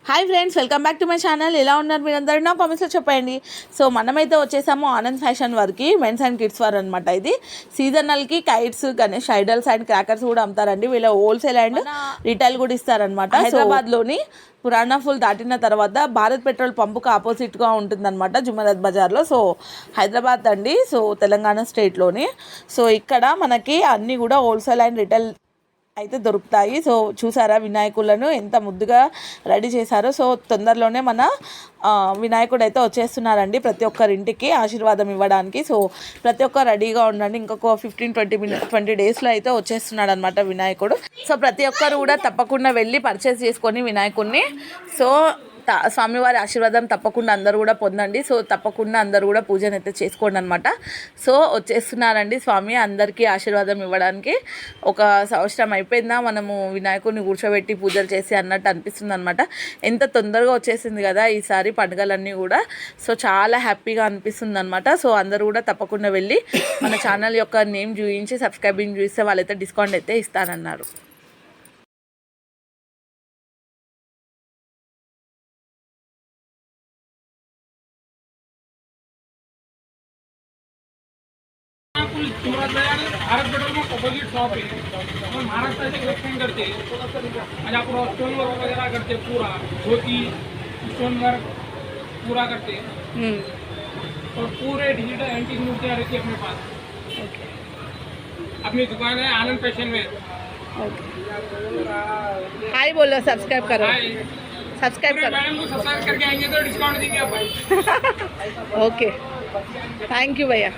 Hi friends, welcome back to my channel. ఎలా ఉన్నారు మీరందరూ? నా కామెంట్స్లో చెప్పండి. సో మనమైతే వచ్చేసాము ఆనంద్ ఫ్యాషన్ వర్కి, మెన్స్ అండ్ కిడ్స్ వర్ అనమాట. ఇది సీజనల్కి kites, Ganesh idols and crackers కూడా అమ్ముతారండి. వీళ్ళ హోల్సేల్ అండ్ రిటైల్ కూడా ఇస్తారనమాట. హైదరాబాద్లోని పురాణా ఫుల్ దాటిన తర్వాత భారత్ పెట్రోల్ పంపుకు ఆపోజిట్గా ఉంటుందన్నమాట, జుమరత్ బజార్లో. సో హైదరాబాద్ అండి, సో తెలంగాణ స్టేట్లోని. సో ఇక్కడ మనకి అన్నీ కూడా హోల్సేల్ అండ్ రిటైల్ అయితే దొరుకుతాయి. సో చూసారా వినాయకులను ఎంత ముద్దుగా రెడీ చేశారో. సో తొందరలోనే మన వినాయకుడు అయితే వచ్చేస్తున్నారండి ప్రతి ఒక్కరింటికి ఆశీర్వాదం ఇవ్వడానికి. సో ప్రతి ఒక్కరు రెడీగా ఉండండి, ఇంకొక 15-20 డేస్లో అయితే వచ్చేస్తున్నాడు అనమాట వినాయకుడు. సో ప్రతి ఒక్కరు కూడా తప్పకుండా వెళ్ళి పర్చేస్ చేసుకొని వినాయకుడిని సో స్వామివారి ఆశీర్వాదం తప్పకుండా అందరూ కూడా పొందండి. సో తప్పకుండా అందరూ కూడా పూజను అయితే చేసుకోండి అనమాట. సో వచ్చేస్తున్నారండి స్వామి అందరికీ ఆశీర్వాదం ఇవ్వడానికి. ఒక సంవత్సరం అయిపోయిందా మనము వినాయకుడిని కూర్చోబెట్టి పూజలు చేసి అన్నట్టు అనిపిస్తుంది అనమాట. ఎంత తొందరగా వచ్చేసింది కదా ఈసారి పండుగలన్నీ కూడా. సో చాలా హ్యాపీగా అనిపిస్తుంది అనమాట. సో అందరూ కూడా తప్పకుండా వెళ్ళి మన ఛానల్ యొక్క నేమ్ చూపించి సబ్స్క్రైబింగ్ చూస్తే వాళ్ళైతే డిస్కౌంట్ అయితే ఇస్తానన్నారు. भारत पेट्रोल में अपोजिट शॉप है और महाराष्ट्र से एक्सप्लेन करते आज आप स्टोन वर्क वगैरह करते पूरा धोती स्टोन वर्क पूरा करते और पूरे डिजिटल एंटीक मूर्तियाँ रहती है अपने पास. अपनी दुकान है आनंद फैशन में. हाय बोलो, सब्सक्राइब करो. सब्सक्राइब करो. मैडम को सब्सक्राइब करके आएंगे तो डिस्काउंट देंगे आप. ओके, थैंक यू भैया.